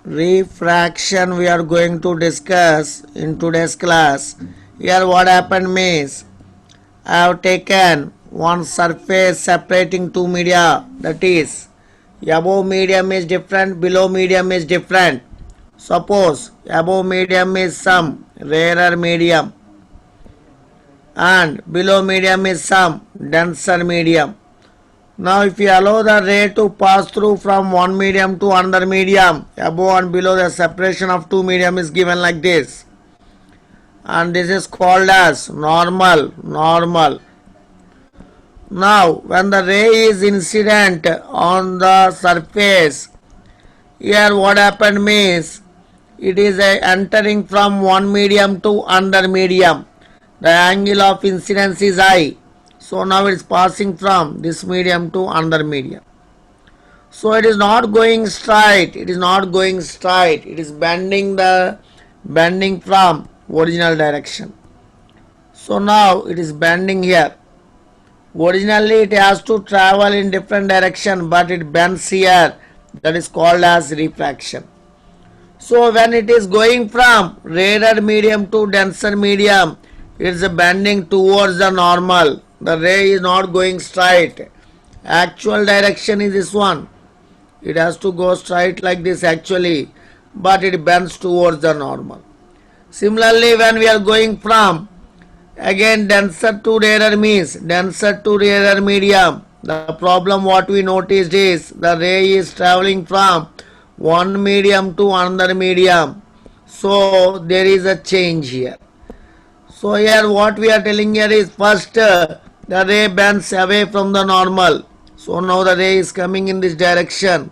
refraction we are going to discuss in today's class. Here what happened means I have taken one surface separating two media, that is above medium is different, below medium is different. Suppose above medium is some rarer medium and below medium is some denser medium. Now if you allow the ray to pass through from one medium to another medium, above and below the separation of two medium is given like this. And this is called as normal. Now when the ray is incident on the surface, here what happened means it is entering from one medium to another medium. The angle of incidence is high. So now it is passing from this medium to another medium. So it is not going straight. It is bending from original direction. So now it is bending here. Originally it has to travel in different direction, but it bends here. That is called as refraction. So when it is going from rarer medium to denser medium, it is bending towards the normal. The ray is not going straight. Actual direction is this one. It has to go straight like this actually, but it bends towards the normal. Similarly, when we are going from again denser to rarer means denser to rarer medium, the problem what we noticed is the ray is traveling from one medium to another medium. So there is a change here. So here what we are telling here is first the ray bends away from the normal. So now the ray is coming in this direction.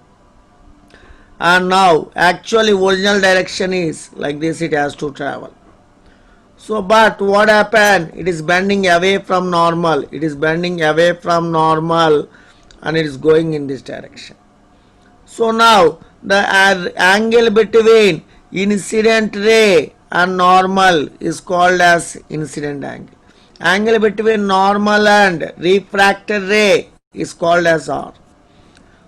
And now actually original direction is like this, it has to travel. So but what happened? It is bending away from normal. It is bending away from normal and it is going in this direction. So now the angle between incident ray and normal is called as incident angle. Angle between normal and refracted ray is called as R.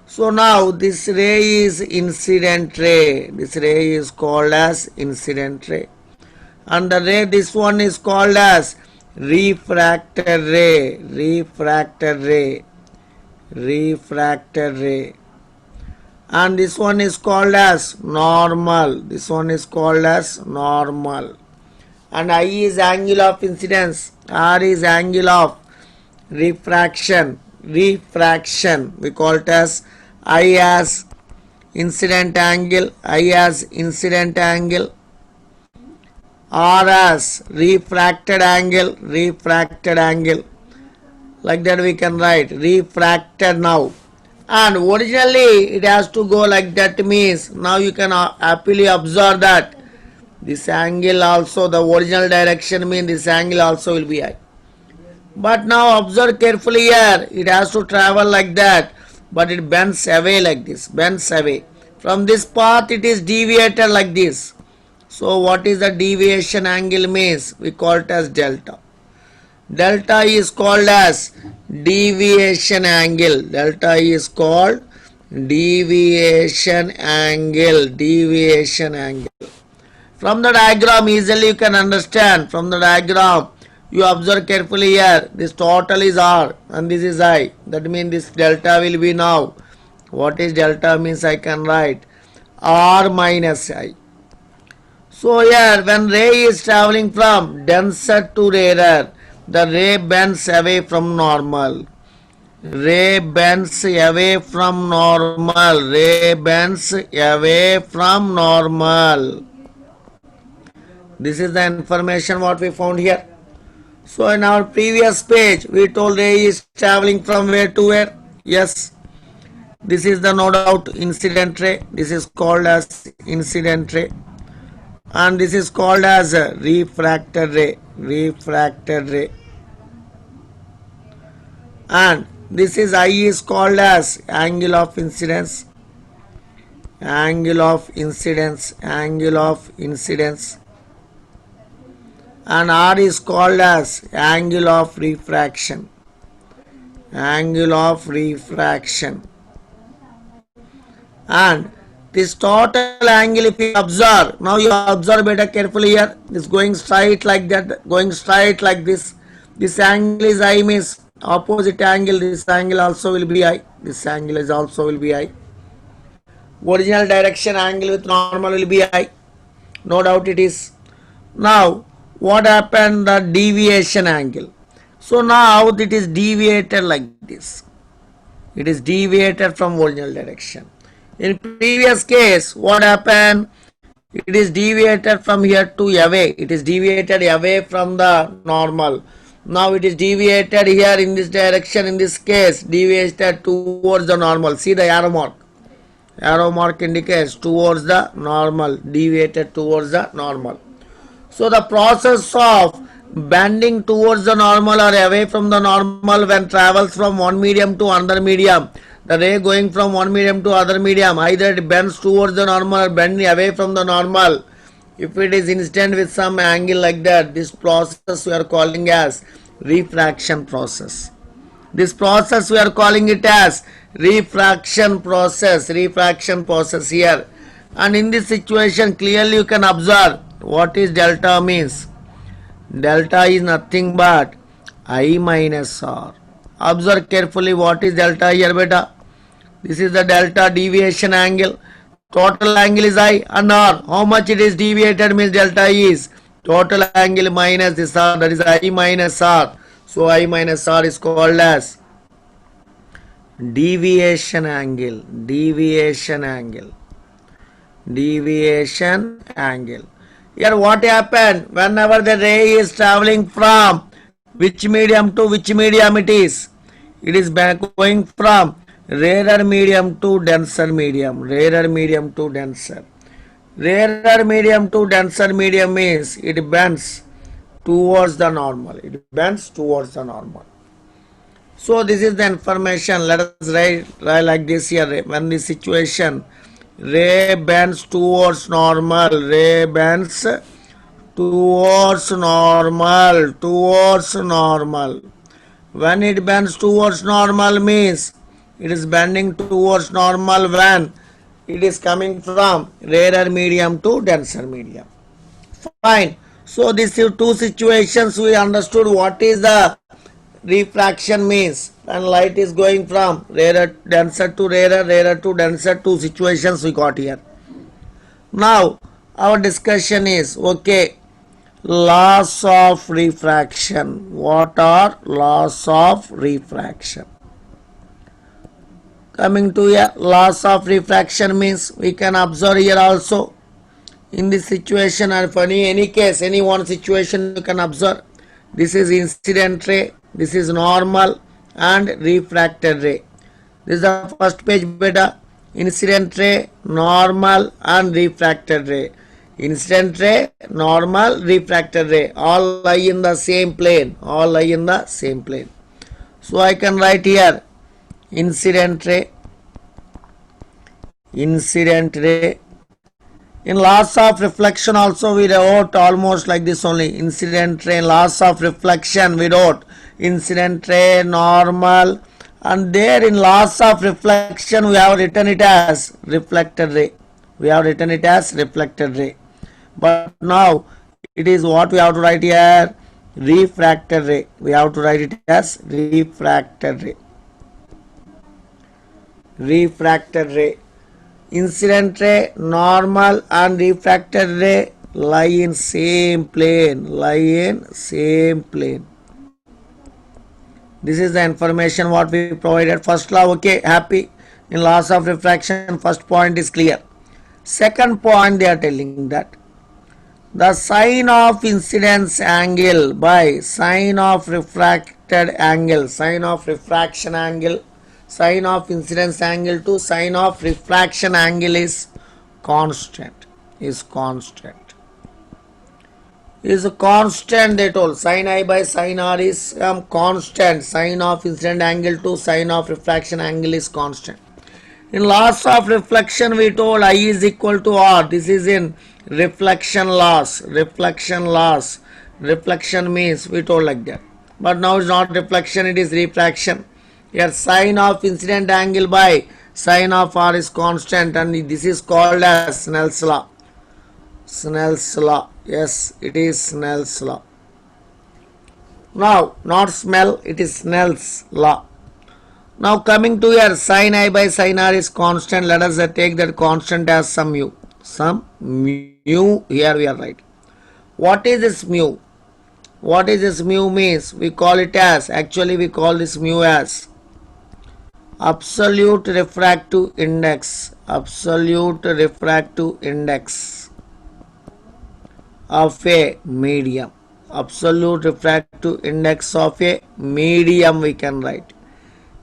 So now this ray is incident ray. This ray is called as incident ray. And the ray, this one is called as refracted ray. And this one is called as normal. And I is angle of incidence, R is angle of refraction. We call it as I as incident angle, R as refracted angle. Like that we can write refracted now. And originally it has to go like that, means now you can happily observe that this angle also, the original direction means this angle also will be high. But now observe carefully here, it has to travel like that, but it bends away like this, From this path it is deviated like this. So what is the deviation angle means? We call it as delta. Delta is called as deviation angle. From the diagram easily you can understand. From the diagram you observe carefully here. This total is R and this is I. That means this delta will be now. What is delta means? I can write R minus I. So here when ray is traveling from denser to rarer, the ray bends away from normal. This is the information what we found here. So in our previous page we told ray is traveling from where to where? Yes. This is the no doubt incident ray. This is called as incident ray. And this is called as a refracted ray. And this is I is called as angle of incidence. And R is called as angle of refraction. And this total angle, if you observe, now you observe better carefully here, this going straight like that, going straight like this angle is I, means opposite angle, this angle also will be I, this angle is also will be I. Original direction angle with normal will be I, no doubt it is. Now what happened, the deviation angle. So now it is deviated like this, it is deviated from original direction. In previous case what happened, it is deviated from here to away, it is deviated away from the normal. Now it is deviated here in this direction, in this case deviated towards the normal. See the arrow mark indicates towards the normal, deviated towards the normal. So the process of bending towards the normal or away from the normal when travels from one medium to another medium, the ray going from one medium to other medium, either it bends towards the normal or bending away from the normal. If it is incident with some angle like that, this process we are calling as refraction process. This process we are calling it as refraction process here. And in this situation clearly you can observe what is delta means. Delta is nothing but I minus R. Observe carefully what is delta here beta. This is the delta deviation angle. Total angle is I and R. How much it is deviated means delta is total angle minus this R, that is I minus R. So I minus R is called as deviation angle. Here what happened, whenever the ray is traveling from which medium to which medium it is going from rarer medium to denser medium. Rarer medium to denser medium means it bends towards the normal. So this is the information. Let us write like this here. When the situation, ray bends towards normal. When it bends towards normal means it is bending towards normal when it is coming from rarer medium to denser medium. Fine. So these two situations we understood what is the refraction means. And light is going from denser to denser, two situations we got here. Now our discussion is, okay, laws of refraction. What are laws of refraction? Coming to here, laws of refraction means we can observe here also. In this situation or for any case, any one situation you can observe. This is incident ray, this is normal and refracted ray. This is the first page beta. Incident ray, normal and refracted ray. Incident ray, normal, refracted ray, all lie in the same plane. So I can write here incident ray. In laws of reflection also we wrote almost like this only. Incident ray, laws of reflection we wrote incident ray, normal, and there in laws of reflection we have written it as reflected ray. But now it is what we have to write here, refracted ray. We have to write it as refracted ray. Incident ray, normal and refracted ray lie in same plane. This is the information what we provided. First law, okay, happy. In laws of refraction, first point is clear. Second point, they are telling that the sine of incidence angle by sine of refracted angle, sine of refraction angle, sine of incidence angle to sine of refraction angle is constant. Is a constant, they told. Sin I by sin R is constant. Sine of incident angle to sine of refraction angle is constant. In laws of reflection we told I is equal to R. This is in reflection laws. Reflection means we told like that. But now it's not reflection, it is refraction. Here sine of incident angle by Sine of r is constant, and this is called as Snell's law. Snell's law. Yes, it is Snell's law. Now, not smell, it is Snell's law. Now coming to here, sin I by sin r is constant. Let us take that constant as some mu. Some mu, here we are right. What is this mu? What is this mu means? We call it as, actually we call this mu as absolute refractive index. Absolute refractive index of a medium. Absolute refractive index of a medium we can write.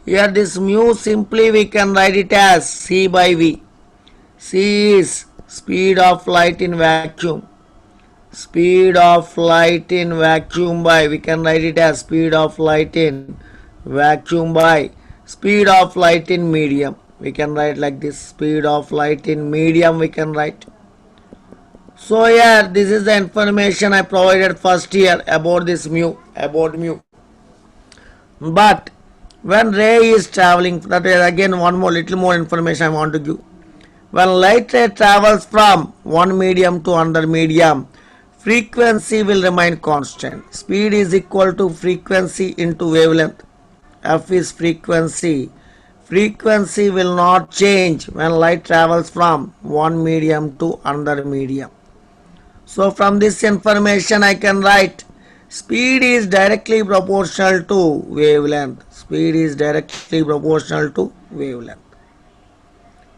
Here this mu simply we can write it as c by v. C is speed of light in vacuum. Speed of light in vacuum by, we can write it as speed of light in vacuum by speed of light in medium. We can write like this, speed of light in medium we can write. So here this is the information I provided first here about this mu, about mu. But when ray is traveling, that is again one more little more information I want to give. When light ray travels from one medium to another medium, frequency will remain constant. Speed is equal to frequency into wavelength. F is frequency. Frequency will not change when light travels from one medium to another medium. So from this information I can write speed is directly proportional to wavelength. Speed is directly proportional to wavelength.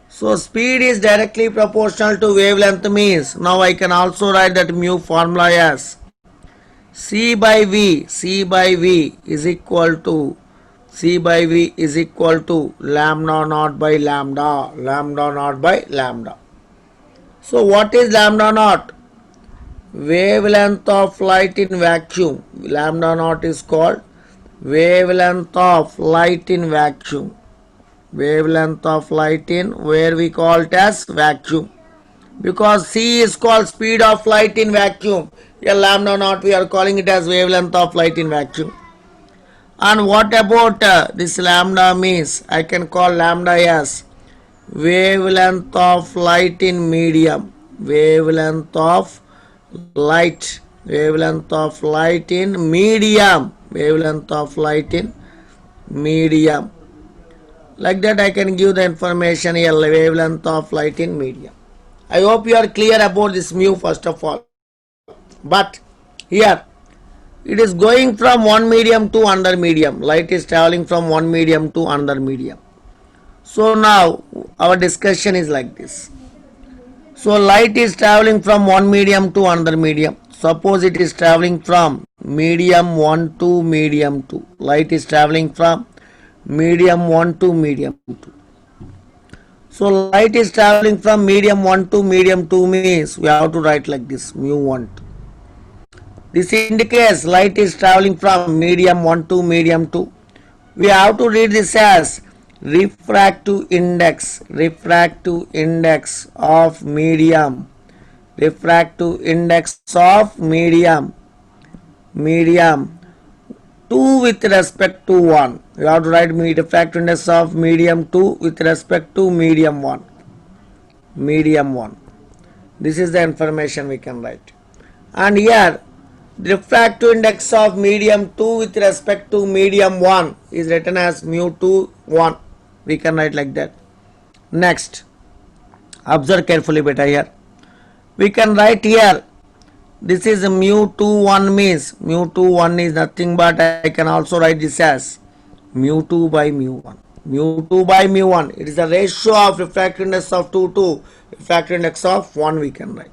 So speed is directly proportional to wavelength means now I can also write that mu formula as C by V. C by V is equal to lambda naught by lambda. Lambda naught by lambda. So what is lambda naught? Wavelength of light in vacuum. Lambda naught is called wavelength of light in vacuum. Wavelength of light in, where we call it as vacuum. Because C is called speed of light in vacuum. Here lambda naught we are calling it as wavelength of light in vacuum. And what about this lambda means? I can call lambda as wavelength of light in medium. Wavelength of light. Wavelength of light in medium. Wavelength of light in medium. Like that I can give the information here, wavelength of light in medium. I hope you are clear about this mu first of all. But here it is going from one medium to another medium. Light is traveling from one medium to another medium. So now our discussion is like this. So light is traveling from one medium to another medium. Suppose it is traveling from medium 1 to medium 2. Light is traveling from medium 1 to medium 2. So light is traveling from medium 1 to medium 2 means we have to write like this, mu 1. This indicates light is traveling from medium 1 to medium 2. We have to read this as refractive index of medium. Refractive index of medium 2 with respect to 1. You have to write refractive index of medium 2 with respect to medium 1. Medium 1. This is the information we can write. And here the refractive index of medium 2 with respect to medium 1 is written as mu 2 1. We can write like that. Next, observe carefully beta here. We can write here, this is mu 2 1 means mu 2 1 is nothing but I can also write this as mu 2 by mu 1. Mu 2 by mu 1. It is the ratio of refractive index of 2 to refractive index of 1 we can write.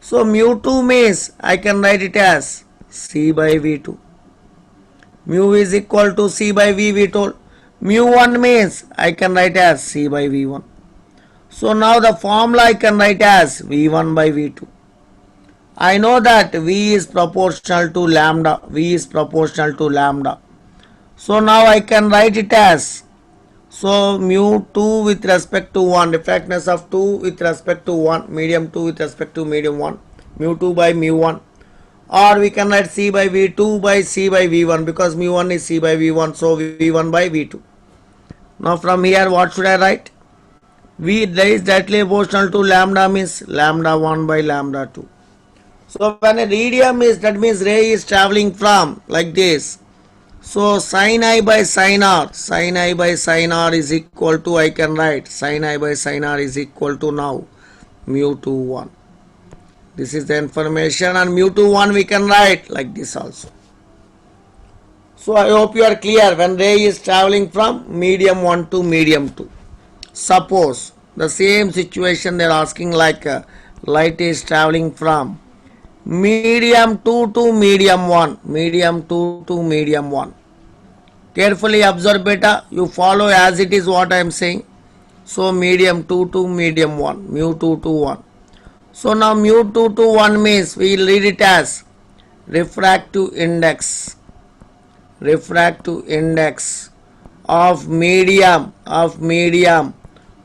So mu 2 means I can write it as C by V2. Mu is equal to C by V we told. Mu 1 means I can write as C by V1. So now the formula I can write as V1 by V2. I know that V is proportional to lambda. V is proportional to lambda. So now I can write it as, so mu 2 with respect to 1, refractness of 2 with respect to 1, medium 2 with respect to medium 1, mu 2 by mu 1. Or we can write C by V2 by C by V1 because mu 1 is C by V1, so V1 by V2. Now from here what should I write? V is directly proportional to lambda means lambda 1 by lambda 2. So when a radium is, that means ray is traveling from like this. So sin I by sin r, sin I by sin r is equal to, I can write sin I by sin r is equal to now mu 2 1. This is the information, and mu 2 1 we can write like this also. So I hope you are clear when ray is traveling from medium 1 to medium 2. Suppose the same situation they are asking, like light is traveling from medium 2 to medium 1, medium 2 to medium 1. Carefully observe beta, you follow as it is what I am saying. So medium 2 to medium 1, mu 2 to 1. So now mu 2 to 1 means we will read it as refractive index of medium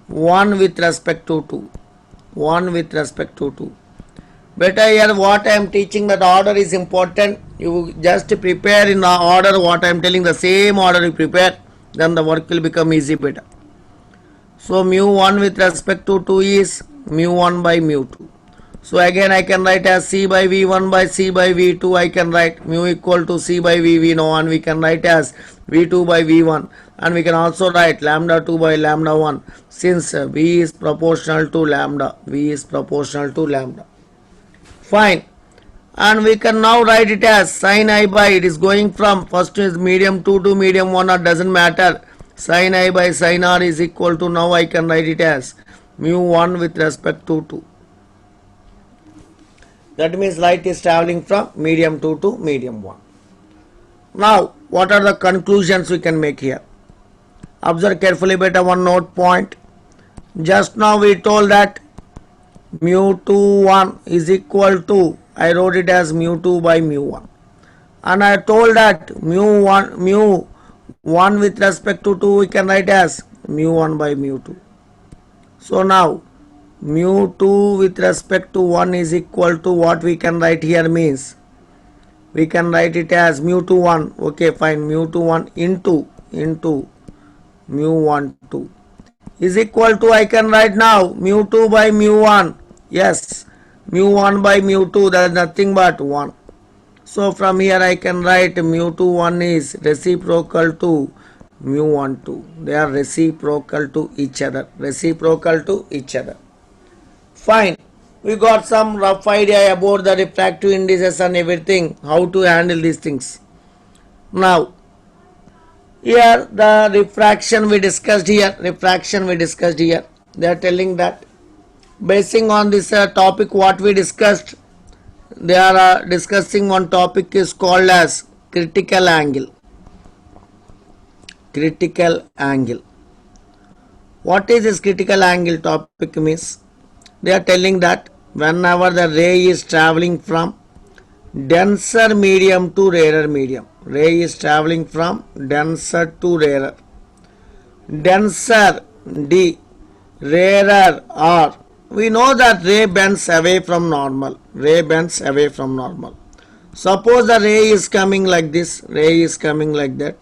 1 with respect to 2, 1 with respect to 2. Better here what I am teaching, that order is important. You just prepare in the order what I am telling, the same order you prepare, then the work will become easy better. So mu 1 with respect to 2 is mu 1 by mu 2. So again I can write as C by V1 by C by V2. I can write mu equal to C by V, we know, and we can write as V2 by V1, and we can also write lambda 2 by lambda 1, since V is proportional to lambda, V is proportional to lambda. Fine. And we can now write it as sin I by, it is going from first is medium 2 to medium 1, or doesn't matter, sin I by sin r is equal to, now I can write it as mu 1 with respect to 2. That means light is traveling from medium 2 to medium 1. Now what are the conclusions we can make here? Observe carefully beta, one note point. Just now we told that mu 2 1 is equal to, I wrote it as mu 2 by mu 1, and I told that mu 1 with respect to 2 we can write as mu 1 by mu 2. So now mu 2 with respect to 1 is equal to, what we can write here means, we can write it as mu 2 1, okay fine, mu 2 1 into mu 1 2 is equal to, I can write now mu 2 by mu 1, yes, mu 1 by mu 2, that is nothing but 1. So from here I can write mu 2 1 is reciprocal to mu 1 2. They are reciprocal to each other, Fine. We got some rough idea about the refractive indices and everything, how to handle these things. Now here the refraction we discussed here, they are telling that basing on this topic what we discussed, they are discussing one topic is called as critical angle. What is this critical angle topic means? They are telling that whenever the ray is traveling from denser medium to rarer medium, denser to rarer, denser D, rarer R, we know that ray bends away from normal, Suppose the ray is coming like this, like that,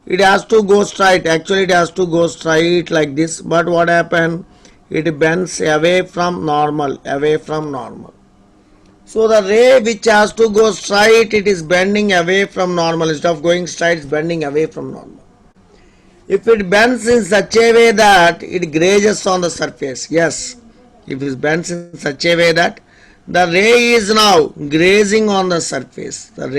it has to go straight, actually it has to go straight like this, but what happened, it bends away from normal, So the ray which has to go straight, it is bending away from normal, instead of going straight, it's bending away from normal. If it bends in such a way that it grazes on the surface, yes, if it bends in such a way that the ray is now grazing on the surface, that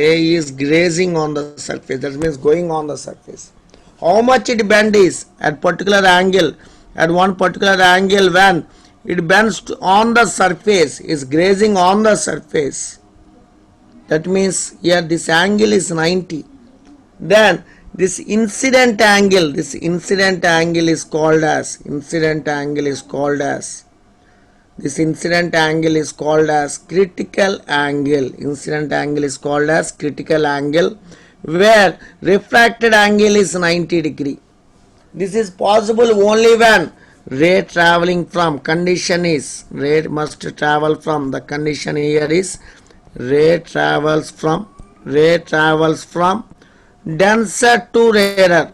means going on the surface. How much it bend is at particular angle, at one particular angle, when it bends on the surface, is grazing on the surface, that means here this angle is 90. Then this incident angle is called as critical angle, where refracted angle is 90 degree. This is possible only when ray traveling from, ray must travel from, the condition here is ray travels from denser to rarer,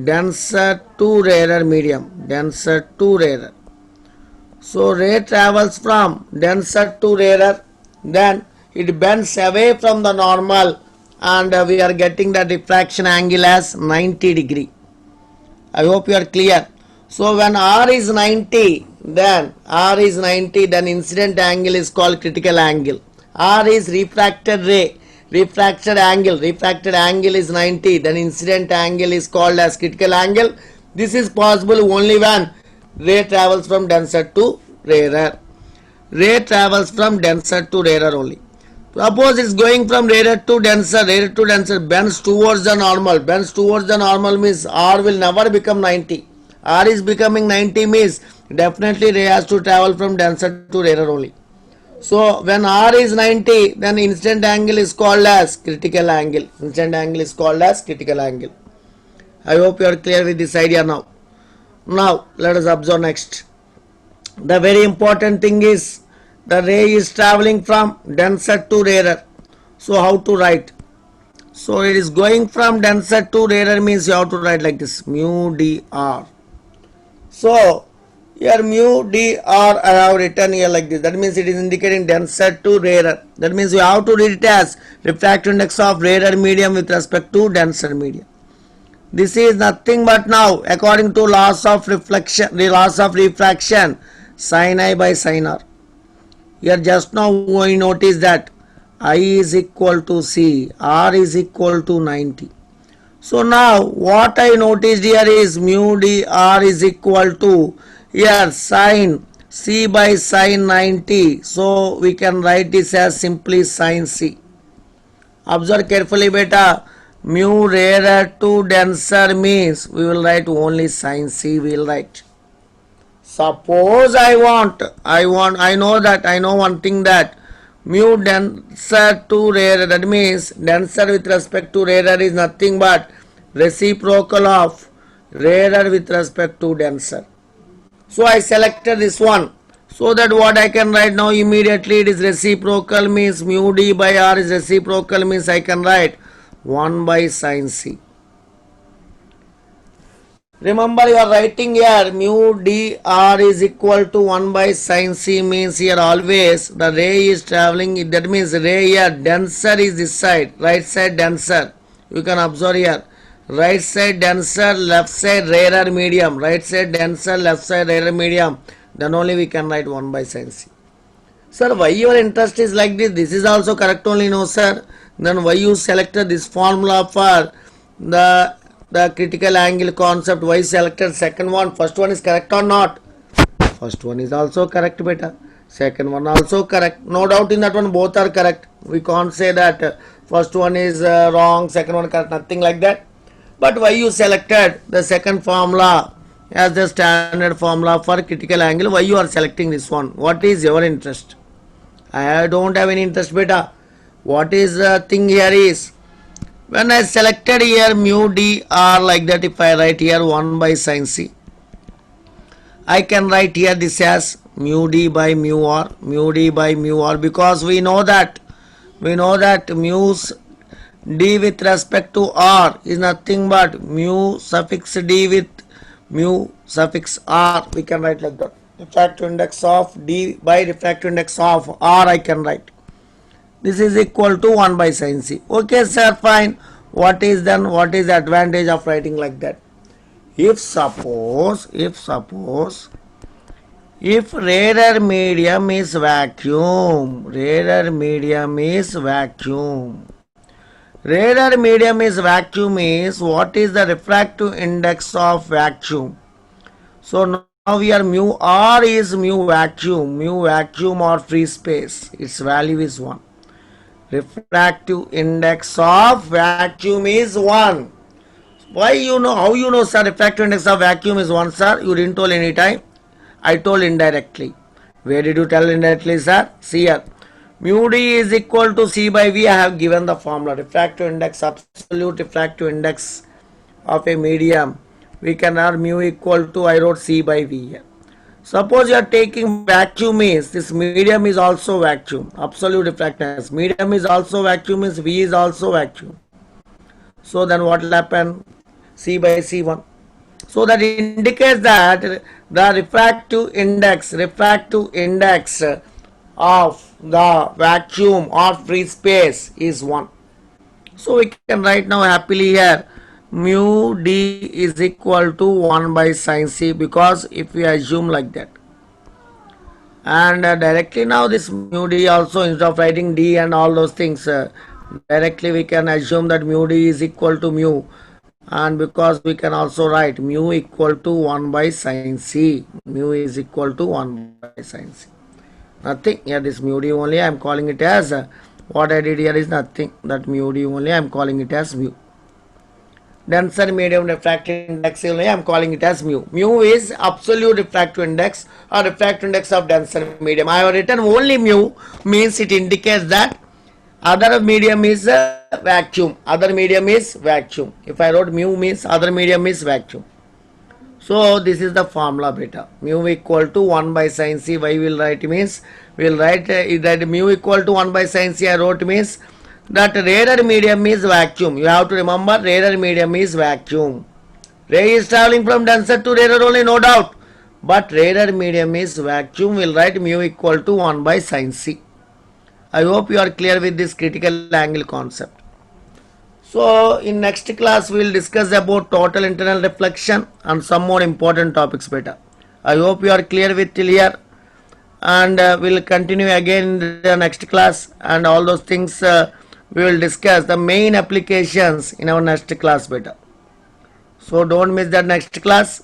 denser to rarer medium, denser to rarer. So ray travels from denser to rarer, then it bends away from the normal, and we are getting the diffraction angle as 90 degree. I hope you are clear. So when R is 90, then incident angle is called critical angle. R is refracted ray, refracted angle is 90, then incident angle is called as critical angle. This is possible only when ray travels from denser to rarer. Ray travels from denser to rarer only. Suppose it's going from rarer to denser, bends towards the normal. Bends towards the normal means R will never become 90. R is becoming 90 means definitely ray has to travel from denser to rarer only. So when R is 90, then incident angle is called as critical angle. Incident angle is called as critical angle. I hope you are clear with this idea now. Now let us observe next. The very important thing is the ray is traveling from denser to rarer. So how to write? So it is going from denser to rarer means you have to write like this, mu dr. So here mu dr I have written here like this. That means it is indicating denser to rarer. That means you have to read it as refractive index of rarer medium with respect to denser medium. This is nothing but now according to laws of reflection, the laws of refraction, sin I by sin r. Here just now we notice that I is equal to C, R is equal to 90. So now what I noticed here is mu dr is equal to here sin C by sin 90. So we can write this as simply sin C. Observe carefully beta. Mu rarer to denser means we will write only sin C we will write. Suppose I know one thing that mu denser to rarer, that means denser with respect to rarer is nothing but reciprocal of rarer with respect to denser. So I selected this one. So that what I can write now immediately, it is reciprocal means mu d by r is reciprocal means I can write 1 by sin C. Remember you are writing here mu dr is equal to 1 by sin C means here always the ray is traveling, that means ray here denser is this side, right side denser. You can observe here right side denser, left side rarer medium, right side denser, left side rarer medium, then only we can write 1 by sin C. Sir, why your interest is like this? This is also correct only, no sir. Then why you selected this formula for the critical angle concept? Why selected second one? First one is correct or not? First one is also correct beta. Second one also correct. No doubt in that one both are correct. We can't say that first one is wrong, second one correct, nothing like that. But why you selected the second formula as the standard formula for critical angle? Why you are selecting this one? What is your interest? I don't have any interest beta. What is the thing here is, when I selected here mu dr like that, if I write here 1 by sin C, I can write here this as mu d by mu r, because we know that mu d with respect to r is nothing but mu suffix d with mu suffix r. We can write like that. Refractive index of d by refractive index of r I can write. This is equal to 1 by sin C. Okay sir, fine. What is the advantage of writing like that? If rarer medium is vacuum, rarer medium is what is the refractive index of vacuum? So now we are mu r is mu vacuum or free space. Its value is 1. Refractive index of vacuum is 1. Why you know? How you know, sir? Refractive index of vacuum is 1, sir. You didn't tell any time. I told indirectly. Where did you tell indirectly, sir? See here. Mu d is equal to C by V. I have given the formula. Refractive index, absolute refractive index of a medium. We can have mu equal to, I wrote C by V here. Suppose you are taking vacuum means this medium is also vacuum. Absolute refractance. Medium is also vacuum means V is also vacuum. So then what will happen? C by C1. So that indicates that the refractive index of the vacuum or free space is 1. So we can write now happily here mu d is equal to 1 by sine c, because if we assume like that, and directly now this mu d also, instead of writing d and all those things, directly we can assume that mu d is equal to mu, and because we can also write mu equal to 1 by sine c, mu is equal to 1 by sine c. Nothing here, this mu d only I am calling it as what I did here is nothing, that mu d only I am calling it as mu. Denser medium refractive index only I am calling it as mu. Mu is absolute refractive index or refractive index of denser medium. I have written only mu, means it indicates that other medium is vacuum. Other medium is vacuum. If I wrote mu means other medium is vacuum. So this is the formula beta. Mu equal to 1 by sine c. Why we will write means, we will write that mu equal to 1 by sine c I wrote means that rarer medium is vacuum. You have to remember rarer medium is vacuum. Ray is traveling from denser to rarer only, no doubt. But rarer medium is vacuum. We will write mu equal to 1 by sine c. I hope you are clear with this critical angle concept. So in next class we will discuss about total internal reflection and some more important topics better. I hope you are clear with till here, and we will continue again in the next class, and all those things we will discuss the main applications in our next class better. So don't miss that next class.